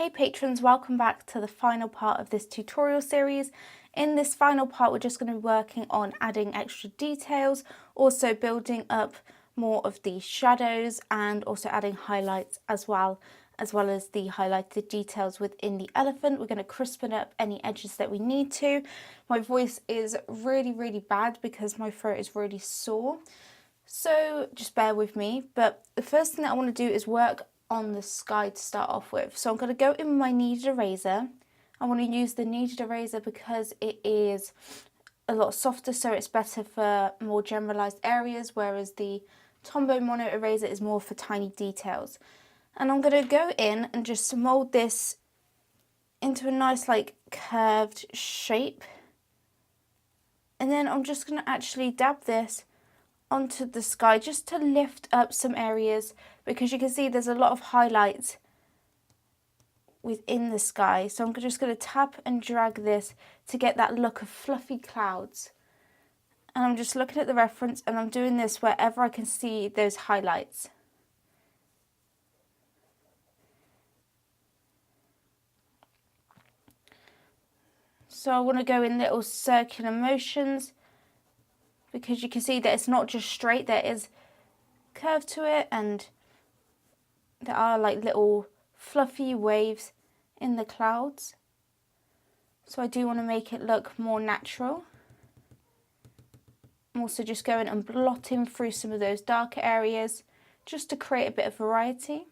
Hey patrons, welcome back to the final part of this tutorial series. In this final part, we're just going to be working on adding extra details, also building up more of the shadows and also adding highlights as well as the highlighted details within the elephant. We're going to crispen up any edges that we need to. My voice is really bad because my throat is really sore. So just bear with me. But the first thing that I want to do is work on the sky to start off with. So I'm going to go in with my kneaded eraser. I want to use the kneaded eraser because it is a lot softer, so it's better for more generalized areas, whereas the Tombow Mono eraser is more for tiny details. And I'm going to go in and just mold this into a nice like curved shape. And then I'm just going to actually dab this onto the sky just to lift up some areas, because you can see there's a lot of highlights within the sky. So I'm just going to tap and drag this to get that look of fluffy clouds. And I'm just looking at the reference and I'm doing this wherever I can see those highlights. So I want to go in little circular motions, because you can see that it's not just straight, there is curve to it, and there are like little fluffy waves in the clouds. So I do want to make it look more natural. I'm also just going and blotting through some of those darker areas just to create a bit of variety.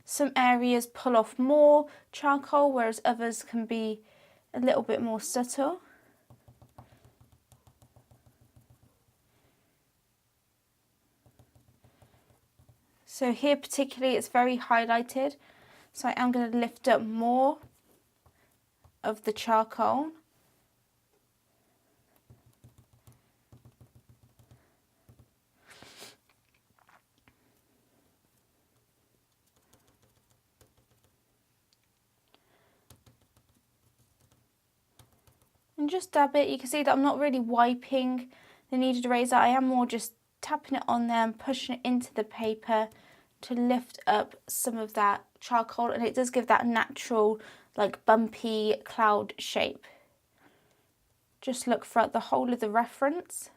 Some areas pull off more charcoal, whereas others can be a little bit more subtle. So here particularly it's very highlighted, so I am going to lift up more of the charcoal. And just dab it. You can see that I'm not really wiping the kneaded eraser, I am more just tapping it on there and pushing it into the paper to lift up some of that charcoal, and it does give that natural like bumpy cloud shape. Just look throughout the whole of the reference.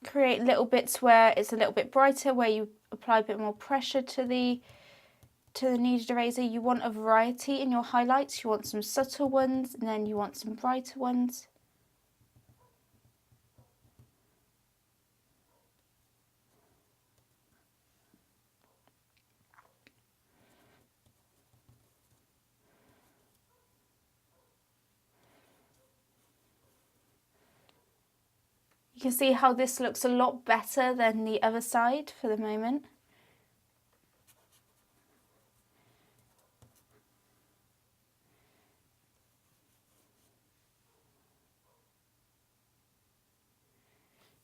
Create little bits where it's a little bit brighter, where you apply a bit more pressure to the kneaded eraser. You want a variety in your highlights. You want some subtle ones and then you want some brighter ones. You can see how this looks a lot better than the other side for the moment.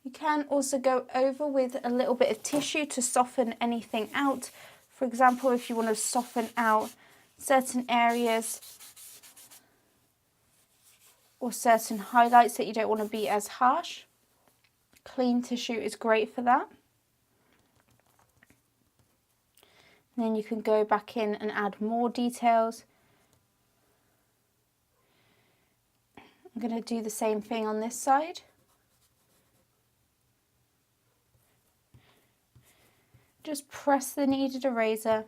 You can also go over with a little bit of tissue to soften anything out. For example, if you want to soften out certain areas or certain highlights that you don't want to be as harsh, clean tissue is great for that. And then you can go back in and add more details. I'm going to do the same thing on this side. Just press the kneaded eraser.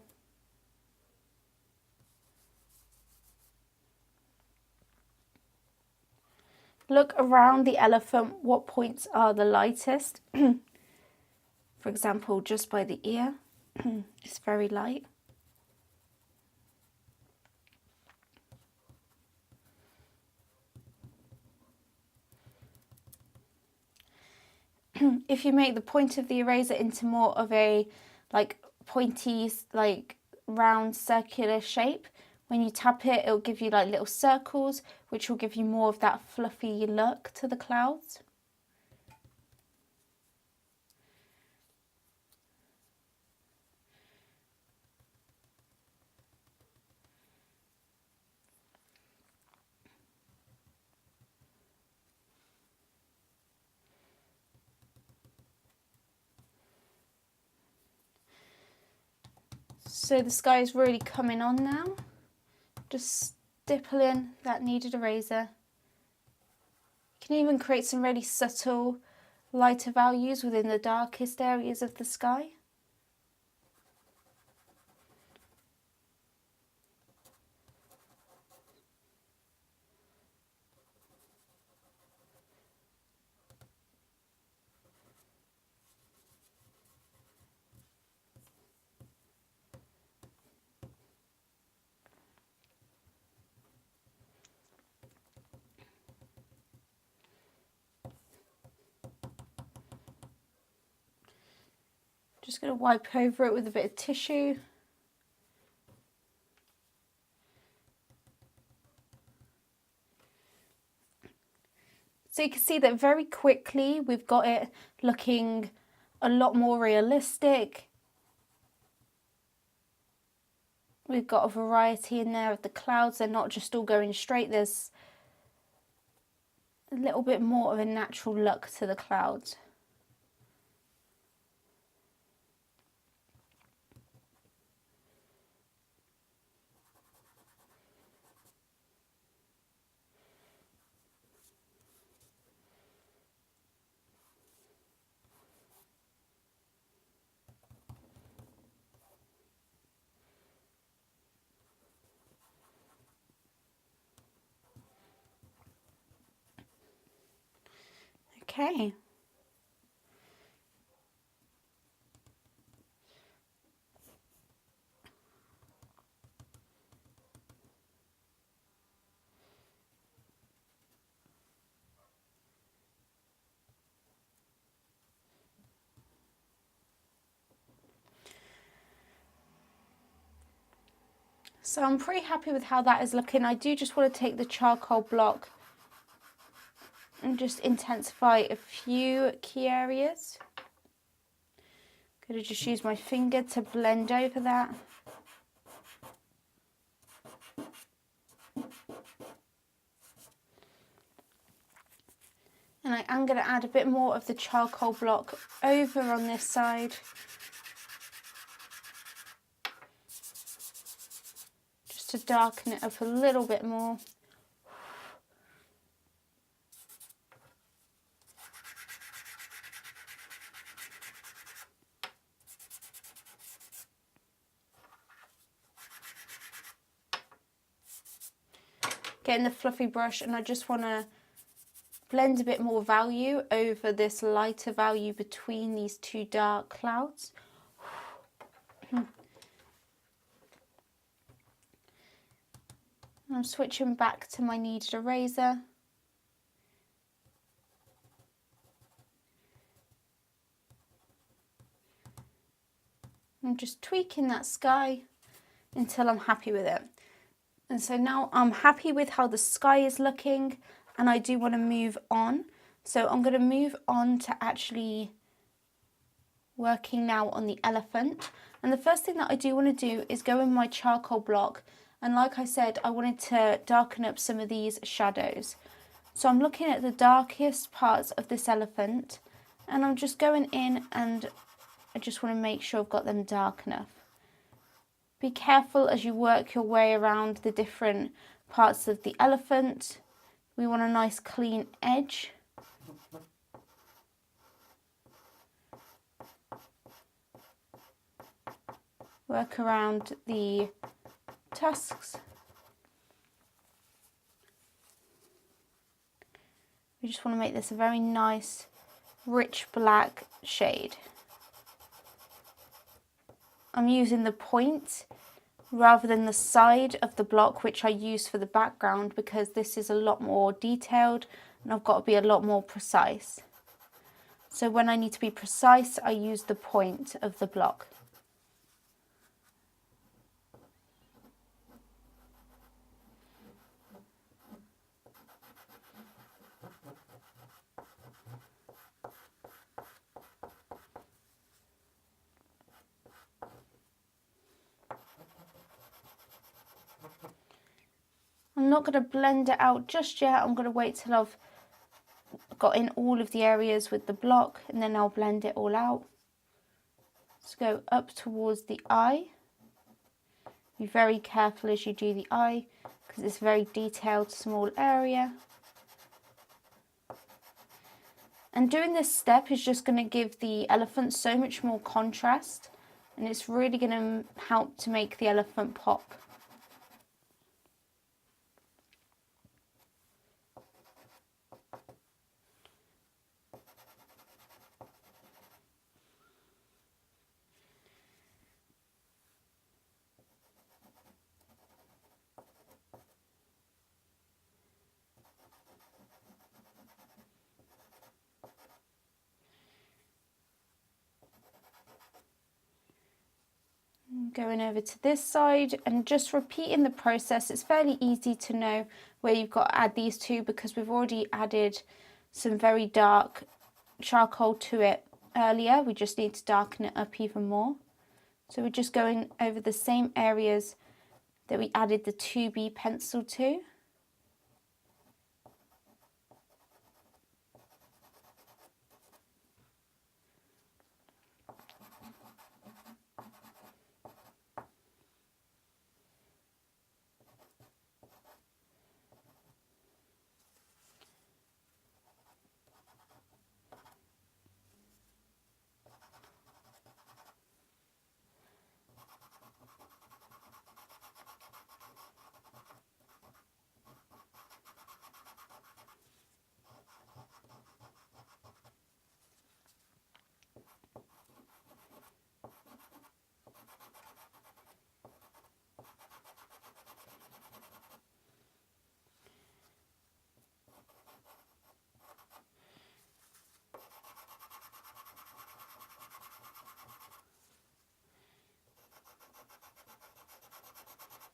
Look around the elephant, what points are the lightest. For example, just by the ear, it's very light. If you make the point of the eraser into more of a like pointy, like round circular shape, When you tap it, it'll give you like little circles, which will give you more of that fluffy look to the clouds. So the sky is really coming on now. Just stipple in that kneaded eraser. You can even create some really subtle lighter values within the darkest areas of the sky. Just going to wipe over it with a bit of tissue. So you can see that very quickly we've got it looking a lot more realistic. We've got a variety in there of the clouds. They're not just all going straight. There's a little bit more of a natural look to the clouds. Okay. So I'm pretty happy with how that is looking. I do just want to take the charcoal block and just intensify a few key areas. I'm going to just use my finger to blend over that. And I am going to add a bit more of the charcoal block over on this side. Just to darken it up a little bit more. Getting the fluffy brush, and I just want to blend a bit more value over this lighter value between these two dark clouds. I'm switching back to my kneaded eraser. I'm just tweaking that sky until I'm happy with it. And so now I'm happy with how the sky is looking, and I do want to move on. So I'm going to move on to actually working now on the elephant. And the first thing that I do want to do is go in my charcoal block. And like I said, I wanted to darken up some of these shadows. So I'm looking at the darkest parts of this elephant, and I'm just going in, and I just want to make sure I've got them dark enough. Be careful as you work your way around the different parts of the elephant. We want a nice clean edge. Work around the tusks. We just want to make this a very nice, rich black shade. I'm using the point rather than the side of the block, which I use for the background, because this is a lot more detailed and I've got to be a lot more precise. So when I need to be precise, I use the point of the block. not going to blend it out just yet. I'm going to wait till I've got in all of the areas with the block, and then I'll blend it all out. Let's go up towards the eye. Be very careful as you do the eye because it's a very detailed small area. And doing this step is just going to give the elephant so much more contrast, and it's really going to help to make the elephant pop. Going over to this side and just repeating the process. It's fairly easy to know where you've got to add these two because we've already added some very dark charcoal to it earlier. We just need to darken it up even more. So we're just going over the same areas that we added the 2B pencil to.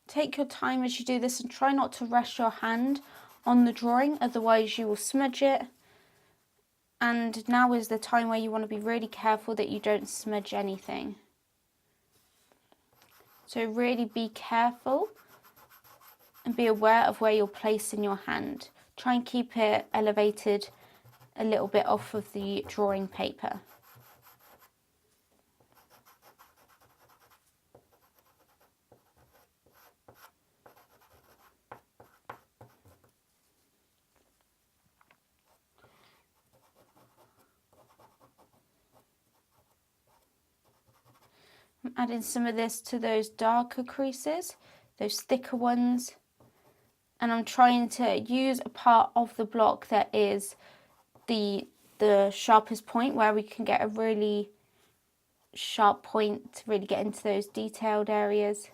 Take your time as you do this and try not to rush your hand on the drawing, otherwise you will smudge it. And now is the time where you want to be really careful that you don't smudge anything. So really be careful and be aware of where you're placing your hand. Try and keep it elevated a little bit off of the drawing paper. I'm adding some of this to those darker creases, those thicker ones, and I'm trying to use a part of the block that is the sharpest point, where we can get a really sharp point to really get into those detailed areas.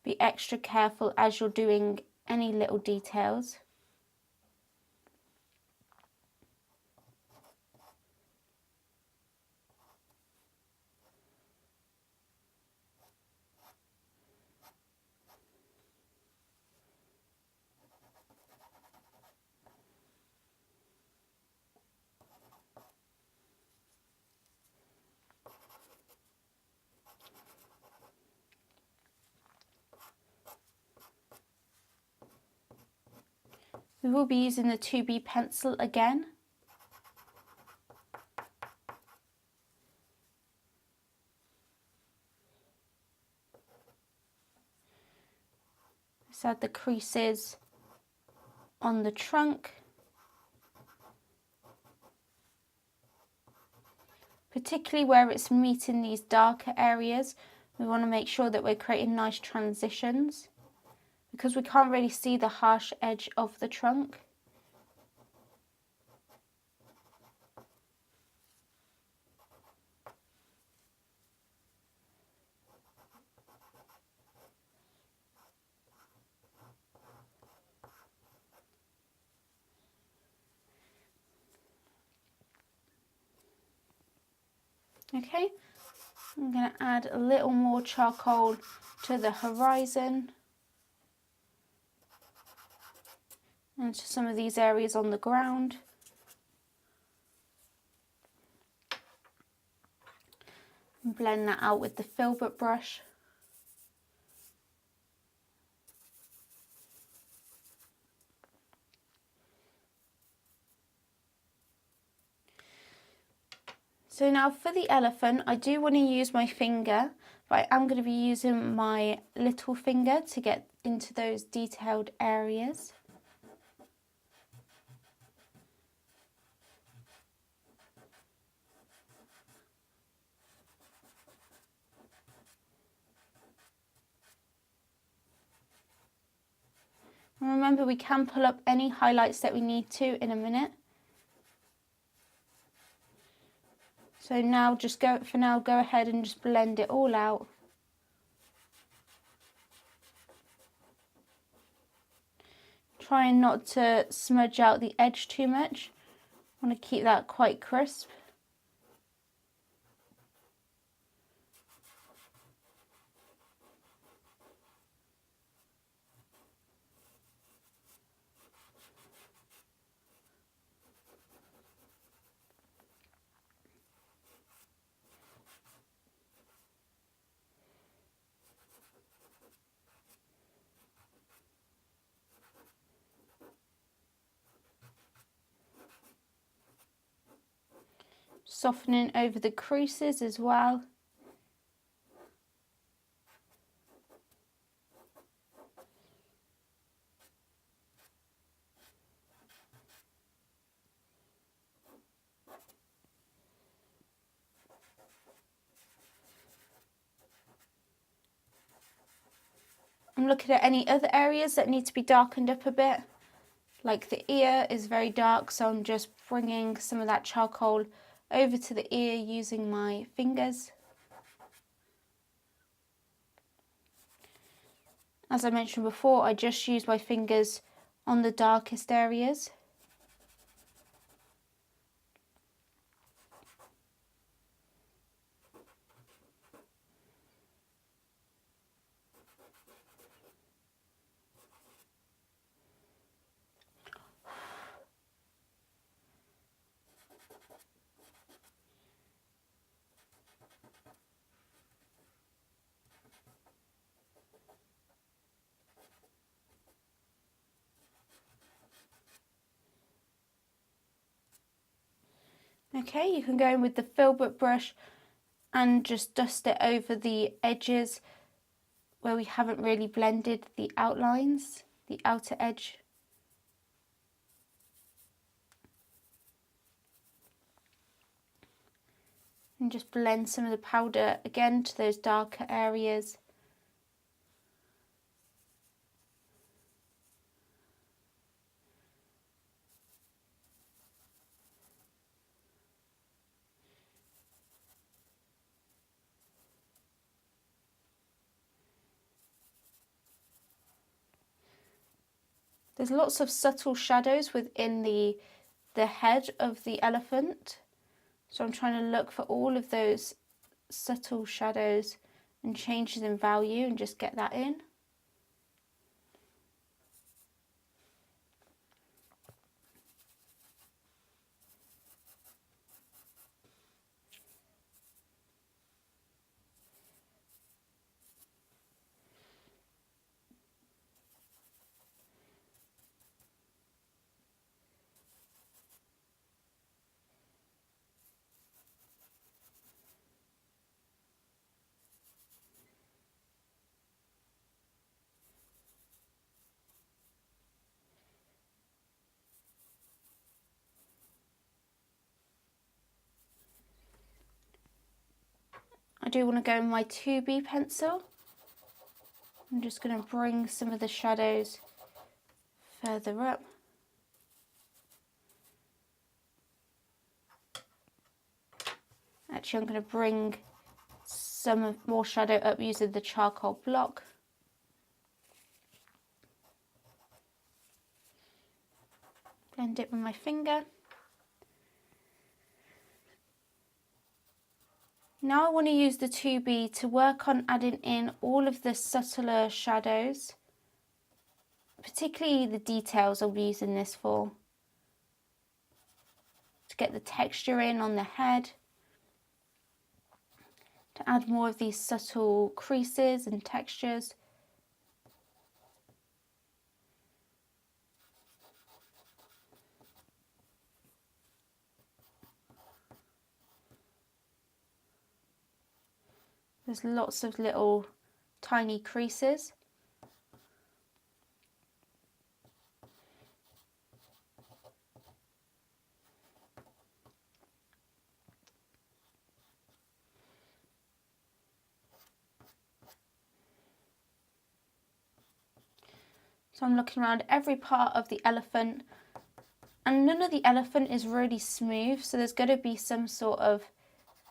Be extra careful as you're doing any little details. We will be using the 2B pencil again. Let's add the creases on the trunk. Particularly where it's meeting these darker areas, we want to make sure that we're creating nice transitions, because we can't really see the harsh edge of the trunk. Okay, I'm going to add a little more charcoal to the horizon and to some of these areas on the ground. and blend that out with the filbert brush. So now for the elephant, I do want to use my finger, but I am going to be using my little finger to get into those detailed areas. And remember, we can pull up any highlights that we need to in a minute. So now go ahead and just blend it all out. Trying not to smudge out the edge too much. I want to keep that quite crisp. Softening over the creases as well. I'm looking at any other areas that need to be darkened up a bit. Like the ear is very dark, so I'm just bringing some of that charcoal over to the ear using my fingers. As I mentioned before, I just use my fingers on the darkest areas. Okay, you can go in with the filbert brush and just dust it over the edges where we haven't really blended the outlines, the outer edge. And just blend some of the powder again to those darker areas. There's lots of subtle shadows within the head of the elephant. So I'm trying to look for all of those subtle shadows and changes in value and just get that in. I do want to go with my 2B pencil. I'm just going to bring some of the shadows further up. Actually, I'm going to bring some more shadow up using the charcoal block. Blend it with my finger. Now I want to use the 2B to work on adding in all of the subtler shadows, particularly the details I'll be using this for, to get the texture in on the head, to to add more of these subtle creases and textures. There's lots of little tiny creases. So I'm looking around every part of the elephant, and none of the elephant is really smooth, so there's going to be some sort of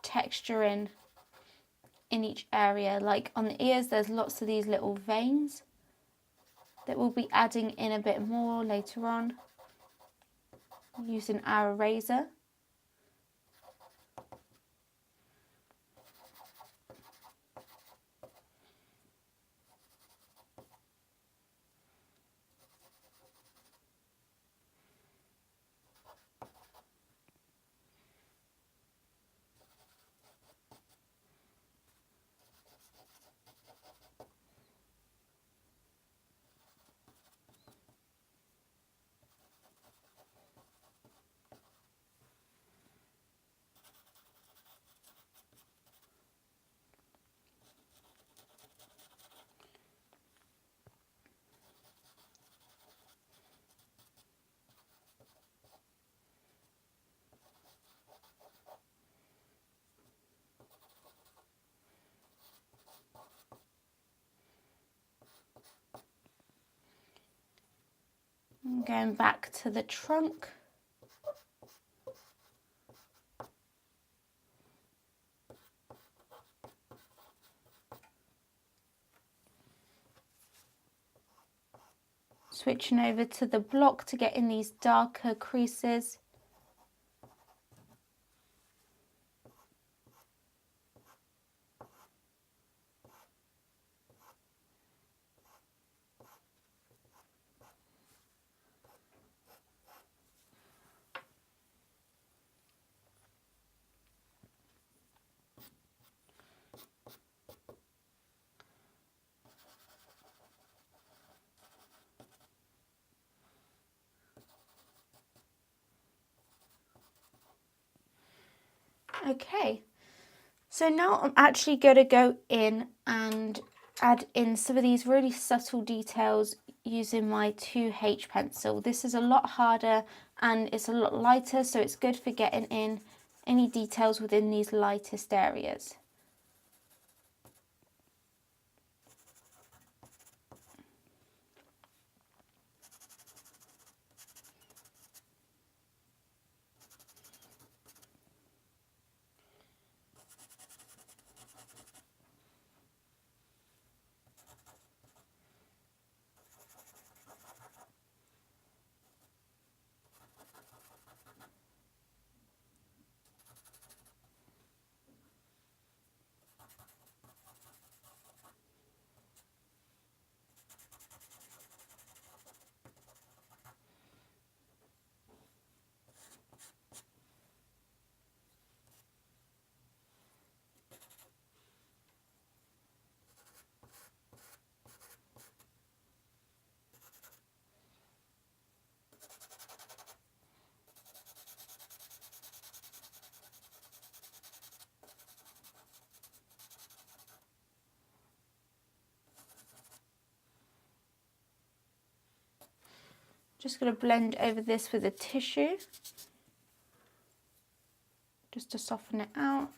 texture in each area. Like on the ears, there's lots of these little veins that we'll be adding in a bit more later on using our eraser. And going back to the trunk. Switching over to the block to get in these darker creases. Okay, so now I'm actually going to go in and add in some of these really subtle details using my 2H pencil. This is a lot harder and it's a lot lighter, so it's good for getting in any details within these lightest areas. Just going to blend over this with a tissue, just to soften it out.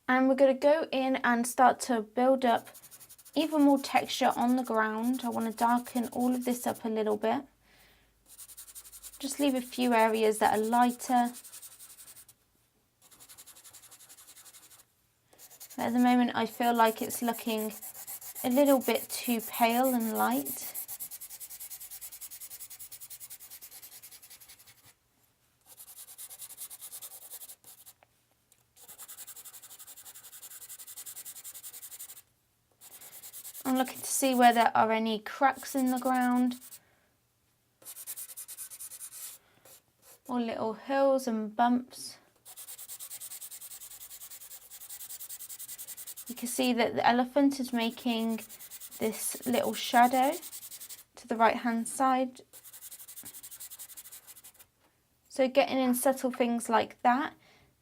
And we're going to go in and start to build up even more texture on the ground. I want to darken all of this up a little bit. Just leave a few areas that are lighter. At the moment I feel like it's looking a little bit too pale and light. I'm looking to see where there are any cracks in the ground or little hills and bumps. You can see that the elephant is making this little shadow to the right hand side. So getting in subtle things like that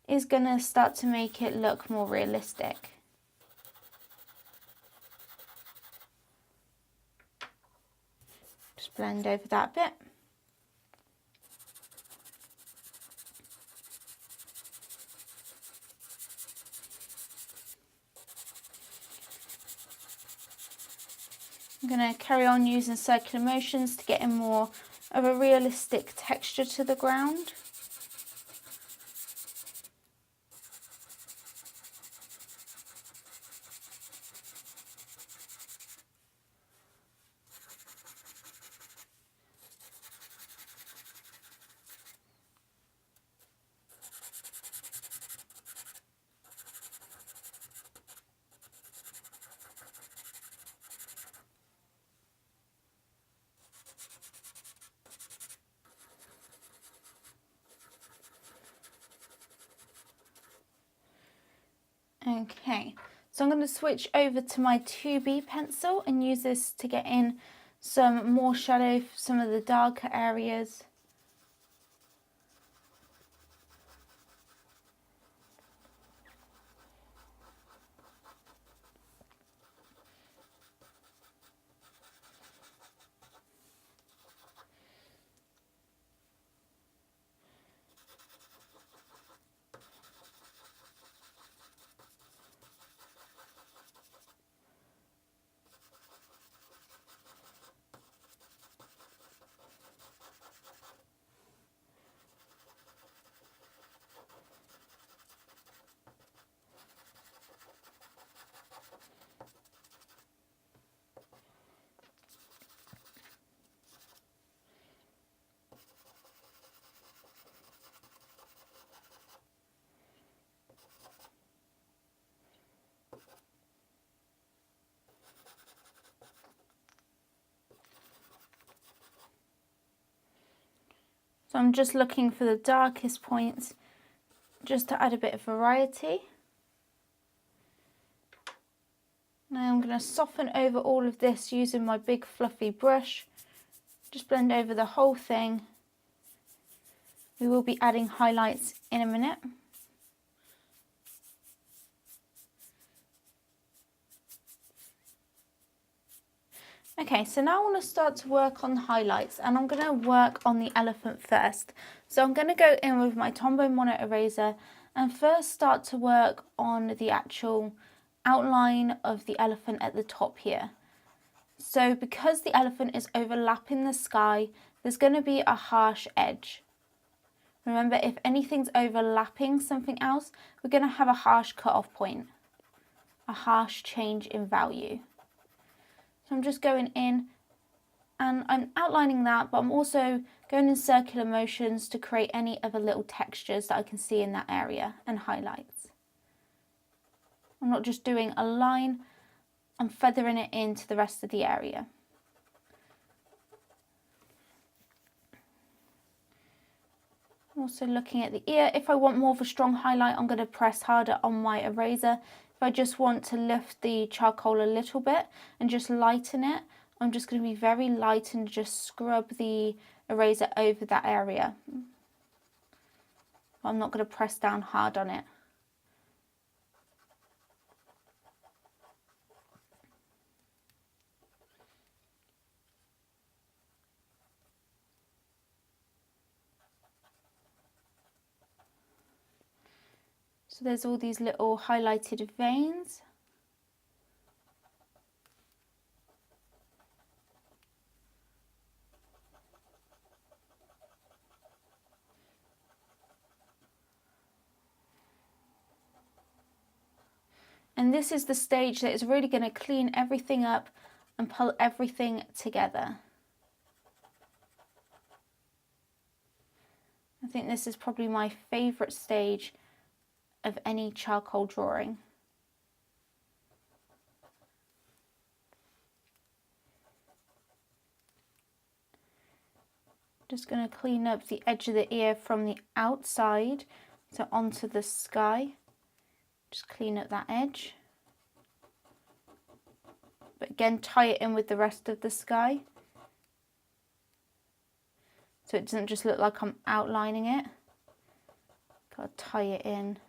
is going to start to make it look more realistic. Just blend over that bit. I'm going to carry on using circular motions to get in more of a realistic texture to the ground. Okay, so I'm going to switch over to my 2B pencil and use this to get in some more shadow for some of the darker areas. So I'm just looking for the darkest points just to add a bit of variety. Now I'm going to soften over all of this using my big fluffy brush. Just blend over the whole thing. We will be adding highlights in a minute. Okay, so now I want to start to work on the highlights, and I'm going to work on the elephant first. So I'm going to go in with my Tombow Mono Eraser and first start to work on the actual outline of the elephant at the top here. So because the elephant is overlapping the sky, there's going to be a harsh edge. Remember, if anything's overlapping something else, we're going to have a harsh cut-off point, a harsh change in value. So I'm just going in and I'm outlining that, but I'm also going in circular motions to create any other little textures that I can see in that area and highlights. I'm not just doing a line, I'm feathering it into the rest of the area. Also looking at the ear, if I want more of a strong highlight, I'm going to press harder on my eraser. If I just want to lift the charcoal a little bit and just lighten it, I'm just going to be very light and just scrub the eraser over that area. I'm not going to press down hard on it. So there's all these little highlighted veins. And this is the stage that is really going to clean everything up and pull everything together. I think this is probably my favourite stage of any charcoal drawing. Just going to clean up the edge of the ear from the outside, so onto the sky. Just clean up that edge. But again, tie it in with the rest of the sky, so it doesn't just look like I'm outlining it. Gotta tie it in.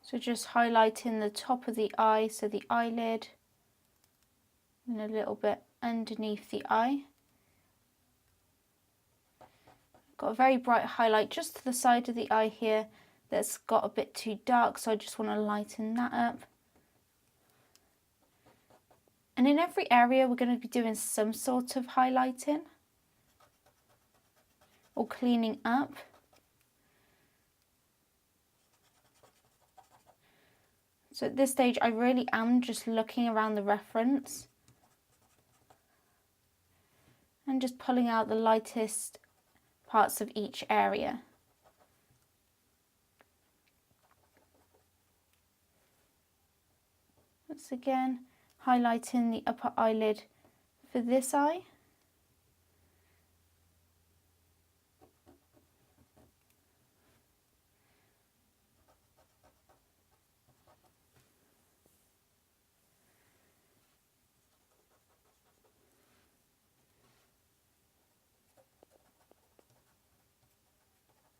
So just highlighting the top of the eye, so the eyelid, and a little bit underneath the eye. Got a very bright highlight just to the side of the eye here that's got a bit too dark, so I just want to lighten that up. And in every area we're going to be doing some sort of highlighting or cleaning up. So at this stage I really am just looking around the reference and just pulling out the lightest parts of each area. Once again, highlighting the upper eyelid for this eye.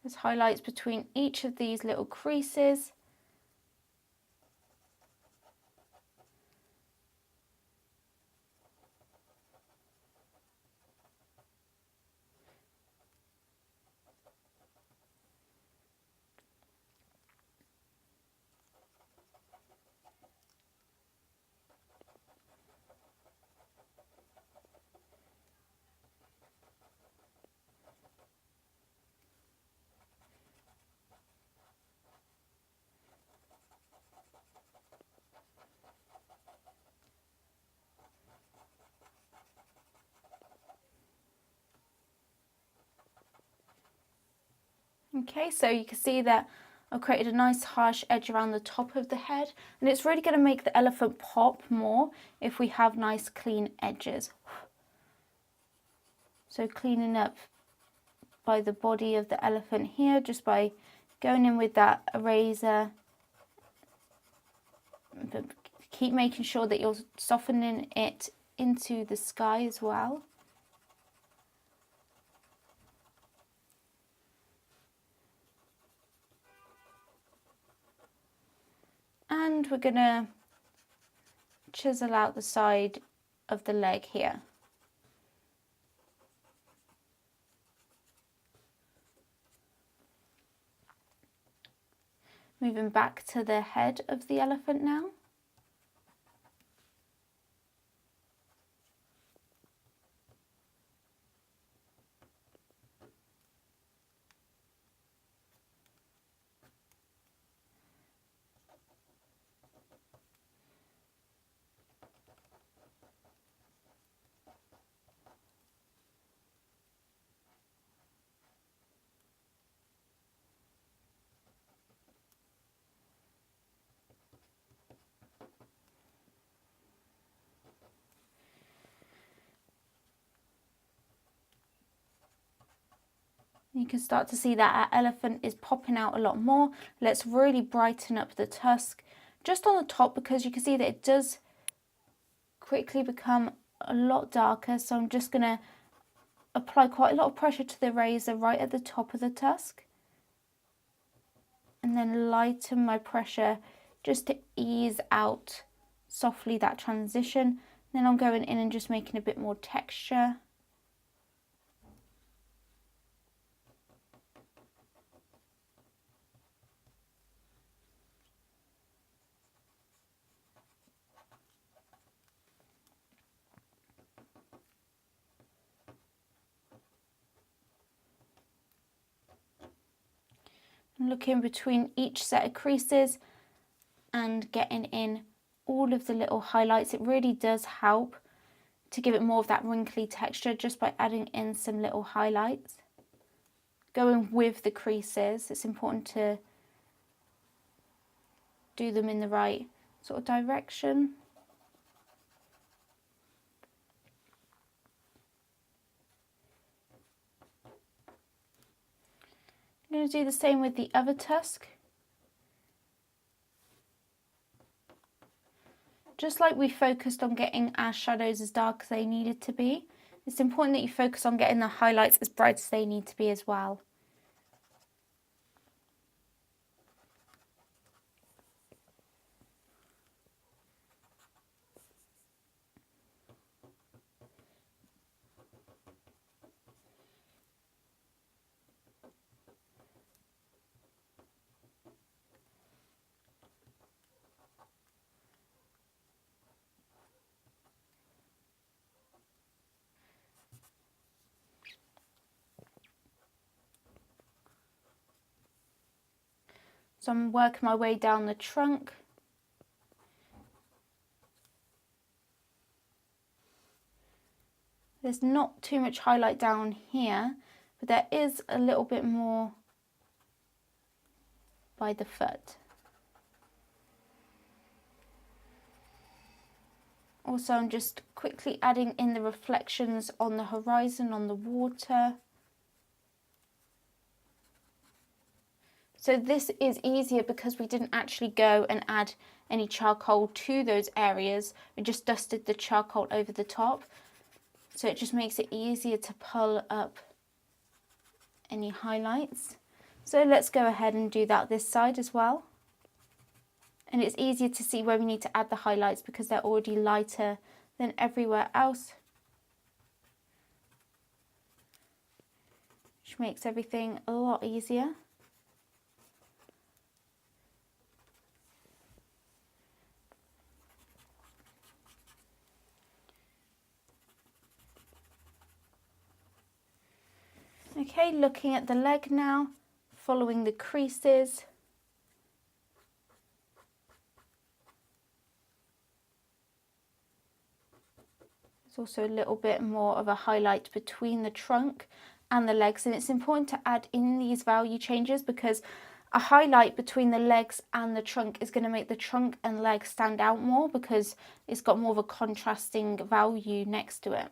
There's highlights between each of these little creases. Okay, so you can see that I've created a nice harsh edge around the top of the head, and it's really going to make the elephant pop more if we have nice clean edges. So cleaning up by the body of the elephant here, just by going in with that eraser. But keep making sure that you're softening it into the sky as well. And we're going to chisel out the side of the leg here. Moving back to the head of the elephant now. You can start to see that our elephant is popping out a lot more. Let's really brighten up the tusk just on the top, because you can see that it does quickly become a lot darker. So I'm just going to apply quite a lot of pressure to the razor right at the top of the tusk, and then lighten my pressure just to ease out softly that transition. Then I'm going in and just making a bit more texture. Looking between each set of creases and getting in all of the little highlights. It really does help to give it more of that wrinkly texture just by adding in some little highlights. Going with the creases, it's important to do them in the right sort of direction. I'm going to do the same with the other tusk. Just like we focused on getting our shadows as dark as they needed to be, it's important that you focus on getting the highlights as bright as they need to be as well. So I'm working my way down the trunk. There's not too much highlight down here, but there is a little bit more by the foot. Also, I'm just quickly adding in the reflections on the horizon, on the water. So this is easier because we didn't actually go and add any charcoal to those areas. We just dusted the charcoal over the top. So it just makes it easier to pull up any highlights. So let's go ahead and do that this side as well. And it's easier to see where we need to add the highlights because they're already lighter than everywhere else, which makes everything a lot easier. Okay, looking at the leg now, following the creases. There's also a little bit more of a highlight between the trunk and the legs, and it's important to add in these value changes because a highlight between the legs and the trunk is going to make the trunk and leg stand out more because it's got more of a contrasting value next to it.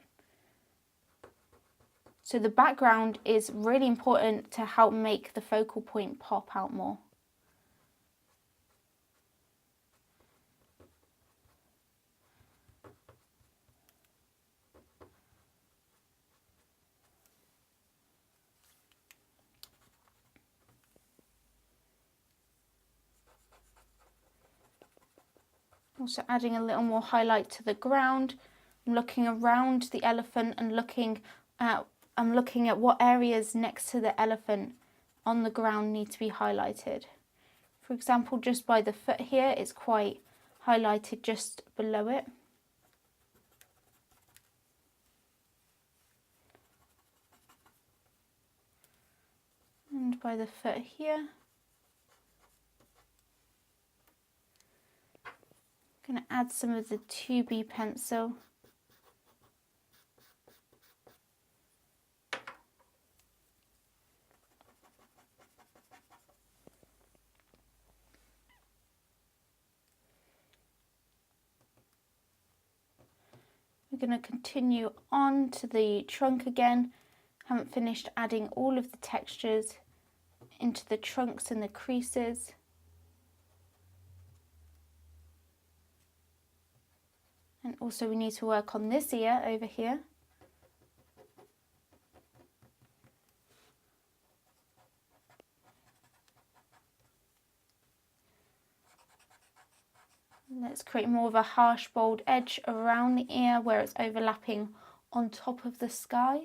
So the background is really important to help make the focal point pop out more. Also adding a little more highlight to the ground. I'm looking around the elephant and I'm looking at what areas next to the elephant on the ground need to be highlighted. For example, just by the foot here, it's quite highlighted just below it. And by the foot here. I'm going to add some of the 2B pencil. We're going to continue on to the trunk again. Haven't finished adding all of the textures into the trunks and the creases. And also we need to work on this ear over here. Let's create more of a harsh, bold edge around the ear where it's overlapping on top of the sky.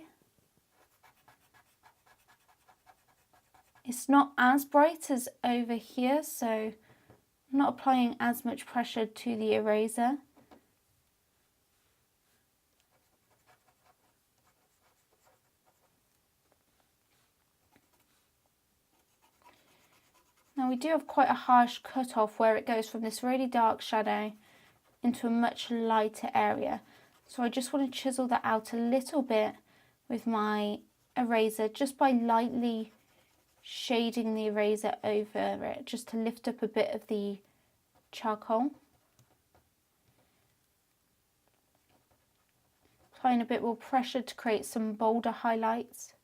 It's not as bright as over here, so I'm not applying as much pressure to the eraser. Now we do have quite a harsh cut-off where it goes from this really dark shadow into a much lighter area. So I just want to chisel that out a little bit with my eraser, just by lightly shading the eraser over it, just to lift up a bit of the charcoal. Applying a bit more pressure to create some bolder highlights.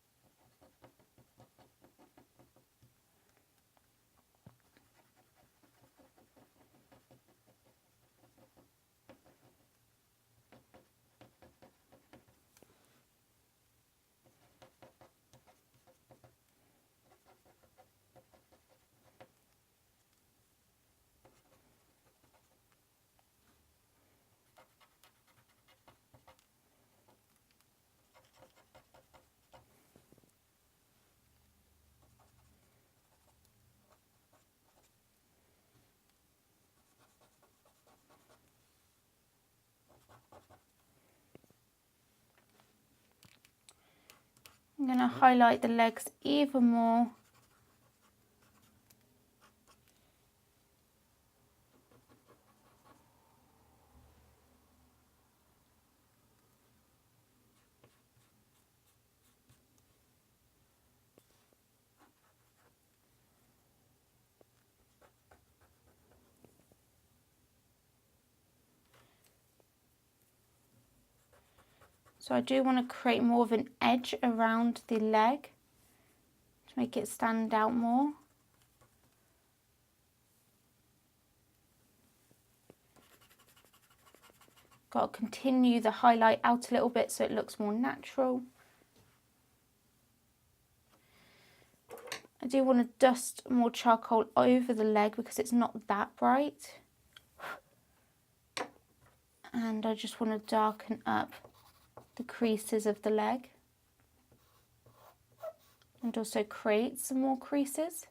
I'm going to highlight the legs even more. So I do want to create more of an edge around the leg to make it stand out more. Got to continue the highlight out a little bit so it looks more natural. I do want to dust more charcoal over the leg because it's not that bright. And I just want to darken up the creases of the leg. And also create some more creases.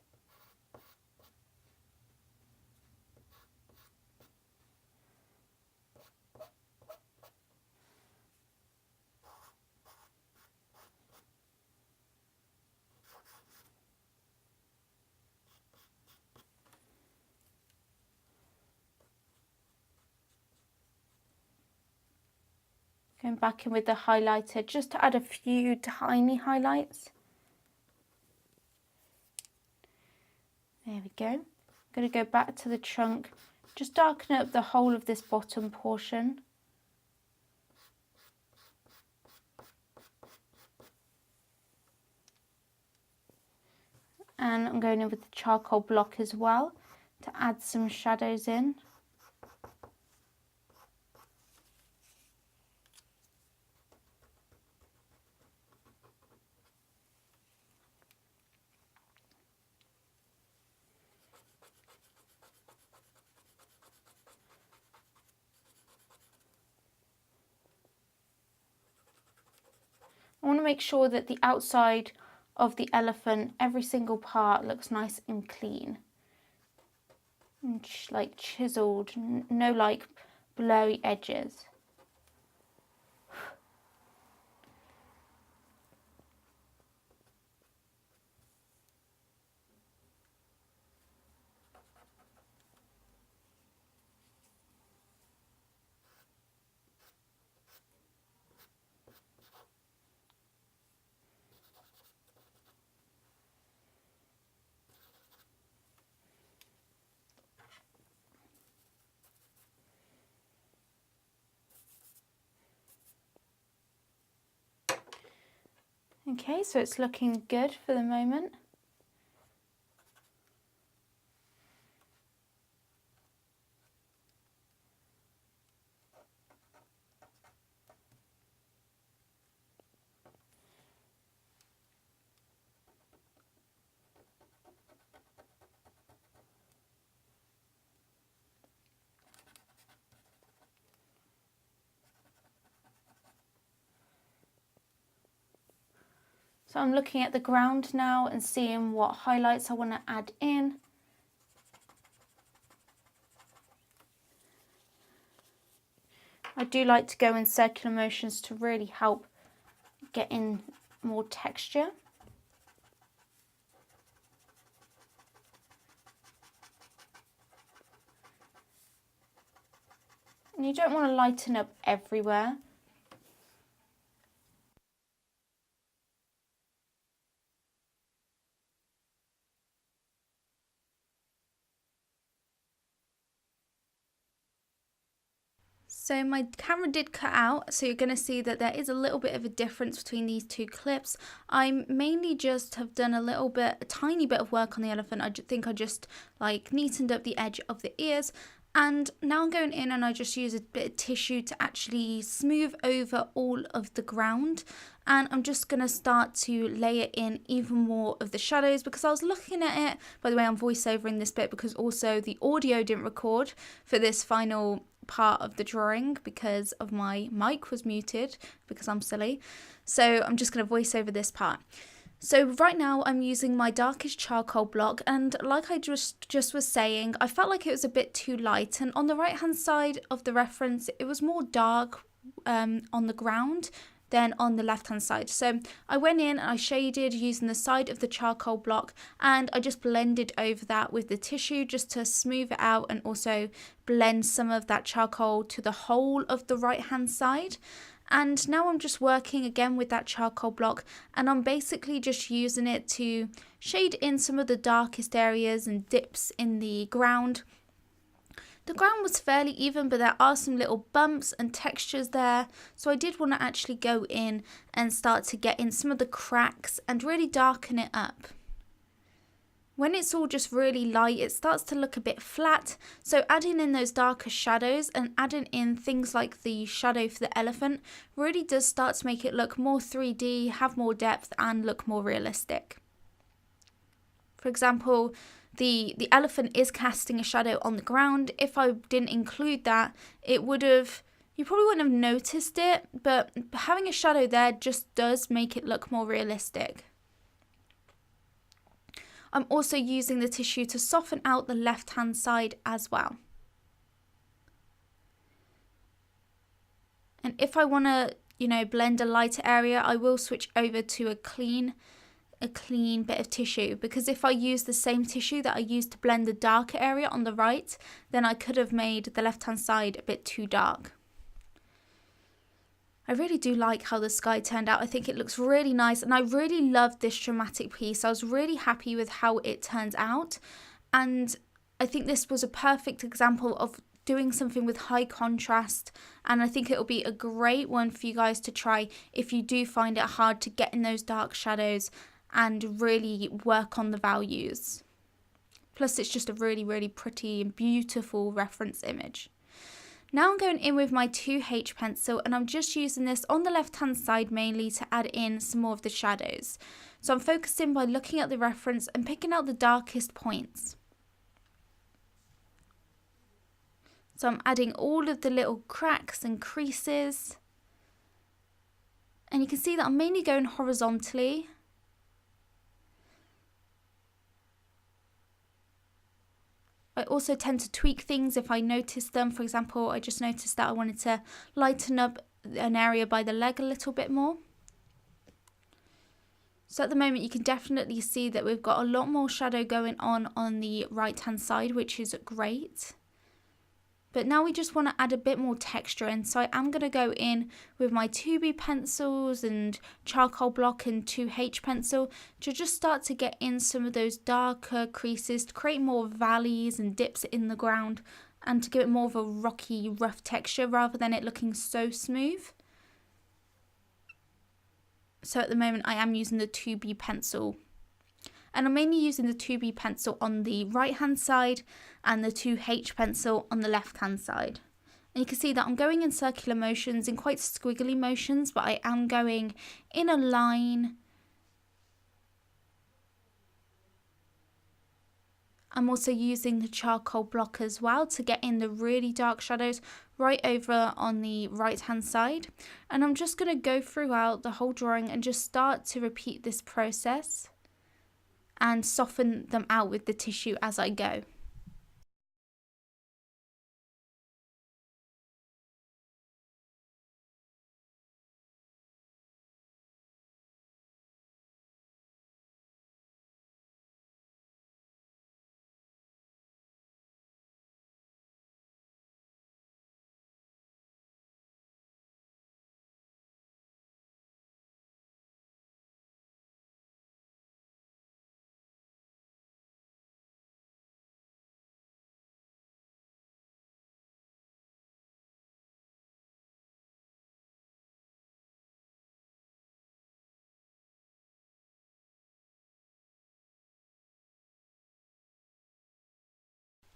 Going back in with the highlighter just to add a few tiny highlights. There we go. I'm going to go back to the trunk, just darken up the whole of this bottom portion. And I'm going in with the charcoal block as well to add some shadows in. I want to make sure that the outside of the elephant, every single part looks nice and clean. And like chiseled, no like blurry edges. Okay, so it's looking good for the moment. So I'm looking at the ground now and seeing what highlights I want to add in. I do like to go in circular motions to really help get in more texture. And you don't want to lighten up everywhere. So my camera did cut out, so you're going to see that there is a little bit of a difference between these two clips. I mainly just have done a tiny bit of work on the elephant. I think I just like neatened up the edge of the ears. And now I'm going in and I just use a bit of tissue to actually smooth over all of the ground. And I'm just going to start to layer in even more of the shadows because I was looking at it. By the way, I'm voiceovering this bit because also the audio didn't record for this final part of the drawing because of my mic was muted because I'm silly. So I'm just going to voice over this part. So right now I'm using my darkest charcoal block, and like I just was saying, I felt like it was a bit too light, and on the right hand side of the reference it was more dark on the ground than on the left hand side. So I went in and I shaded using the side of the charcoal block, and I just blended over that with the tissue just to smooth it out and also blend some of that charcoal to the whole of the right hand side. And now I'm just working again with that charcoal block, and I'm basically just using it to shade in some of the darkest areas and dips in the ground. The ground was fairly even, but there are some little bumps and textures there, so I did want to actually go in and start to get in some of the cracks and really darken it up. When it's all just really light, it starts to look a bit flat, so adding in those darker shadows and adding in things like the shadow for the elephant really does start to make it look more 3D, have more depth and look more realistic. For example, the elephant is casting a shadow on the ground. If I didn't include that, you probably wouldn't have noticed it, but having a shadow there just does make it look more realistic. I'm also using the tissue to soften out the left hand side as well. And if I want to, blend a lighter area, I will switch over to a clean bit of tissue, because if I use the same tissue that I used to blend the darker area on the right, then I could have made the left hand side a bit too dark. I really do like how the sky turned out. I think it looks really nice, and I really love this dramatic piece. I was really happy with how it turns out, and I think this was a perfect example of doing something with high contrast, and I think it'll be a great one for you guys to try if you do find it hard to get in those dark shadows and really work on the values. Plus it's just a really, really pretty and beautiful reference image. Now I'm going in with my 2H pencil, and I'm just using this on the left hand side mainly to add in some more of the shadows. So I'm focusing by looking at the reference and picking out the darkest points. So I'm adding all of the little cracks and creases. And you can see that I'm mainly going horizontally. I also tend to tweak things if I notice them. For example, I just noticed that I wanted to lighten up an area by the leg a little bit more. So at the moment you can definitely see that we've got a lot more shadow going on the right hand side, which is great. But now we just want to add a bit more texture in, so I am going to go in with my 2B pencils and charcoal block and 2H pencil to just start to get in some of those darker creases to create more valleys and dips in the ground, and to give it more of a rocky, rough texture rather than it looking so smooth. So at the moment I am using the 2B pencil. And I'm mainly using the 2B pencil on the right hand side and the 2H pencil on the left hand side. And you can see that I'm going in circular motions, in quite squiggly motions, but I am going in a line. I'm also using the charcoal block as well to get in the really dark shadows right over on the right hand side. And I'm just going to go throughout the whole drawing and just start to repeat this process and soften them out with the tissue as I go.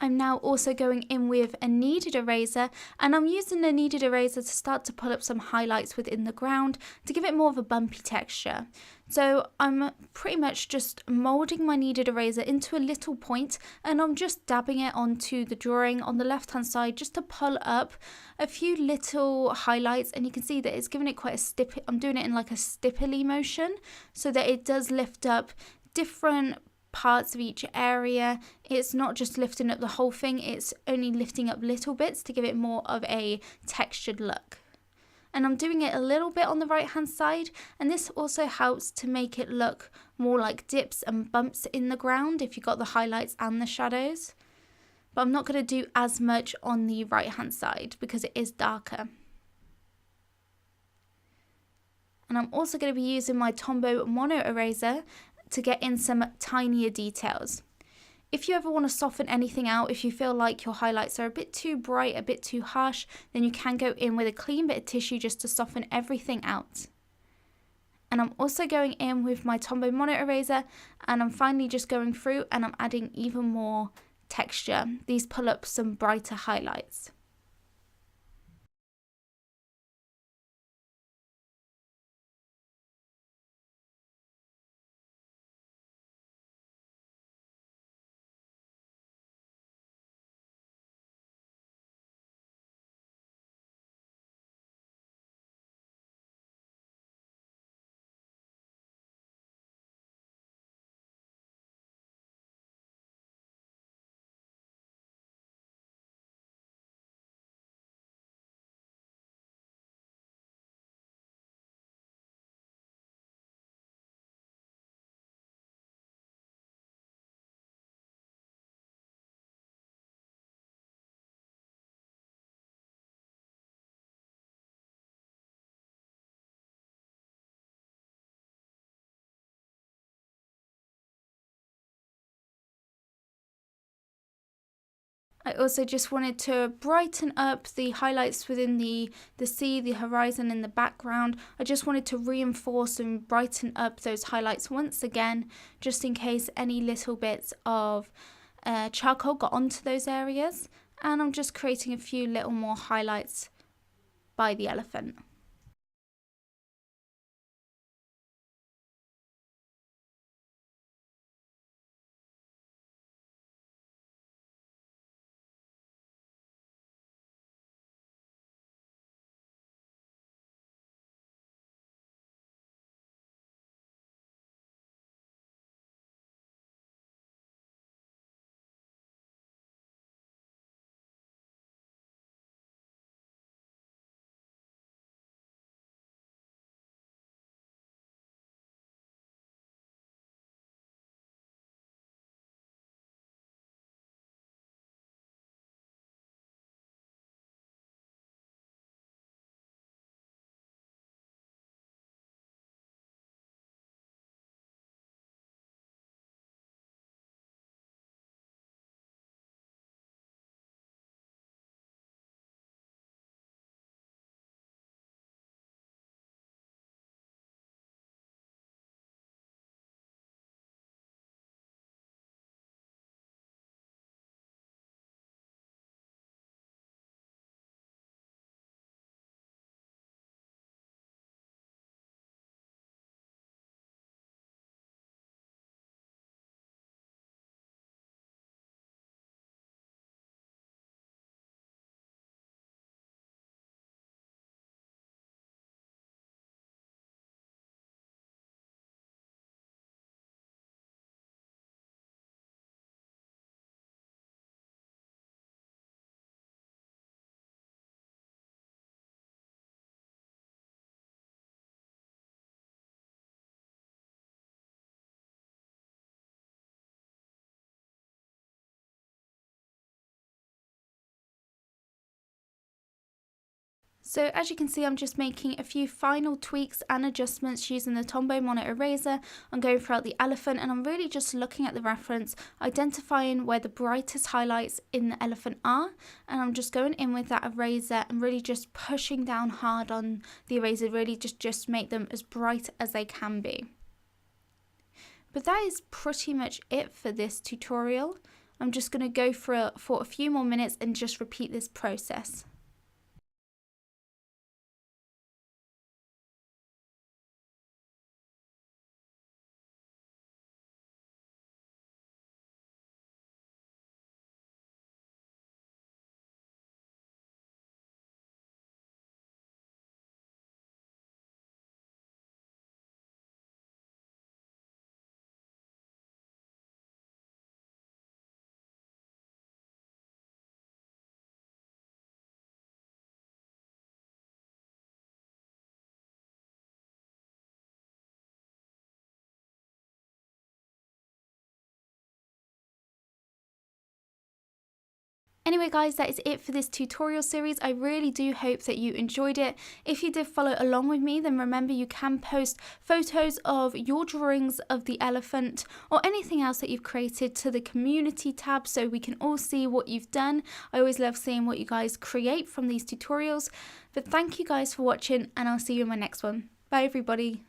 I'm now also going in with a kneaded eraser, and I'm using a kneaded eraser to start to pull up some highlights within the ground to give it more of a bumpy texture. So I'm pretty much just moulding my kneaded eraser into a little point, and I'm just dabbing it onto the drawing on the left hand side just to pull up a few little highlights, and you can see that it's giving it quite a stipple. I'm doing it in like a stipply motion so that it does lift up different parts of each area. It's not just lifting up the whole thing, it's only lifting up little bits to give it more of a textured look. And I'm doing it a little bit on the right hand side, and this also helps to make it look more like dips and bumps in the ground if you've got the highlights and the shadows. But I'm not going to do as much on the right hand side because it is darker. And I'm also going to be using my Tombow Mono Eraser to get in some tinier details. If you ever want to soften anything out, if you feel like your highlights are a bit too bright, a bit too harsh, then you can go in with a clean bit of tissue just to soften everything out. And I'm also going in with my Tombow Mono Eraser, and I'm finally just going through and I'm adding even more texture. These pull up some brighter highlights. I also just wanted to brighten up the highlights within the sea, the horizon in the background. I just wanted to reinforce and brighten up those highlights once again, just in case any little bits of charcoal got onto those areas. And I'm just creating a few little more highlights by the elephant. So as you can see, I'm just making a few final tweaks and adjustments using the Tombow Mono Eraser. I'm going throughout the elephant, and I'm really just looking at the reference, identifying where the brightest highlights in the elephant are, and I'm just going in with that eraser and really just pushing down hard on the eraser, really just make them as bright as they can be. But that is pretty much it for this tutorial. I'm just going to go for a few more minutes and just repeat this process. Anyway guys, that is it for this tutorial series. I really do hope that you enjoyed it. If you did follow along with me, then remember you can post photos of your drawings of the elephant or anything else that you've created to the community tab so we can all see what you've done. I always love seeing what you guys create from these tutorials. But thank you guys for watching, and I'll see you in my next one. Bye everybody.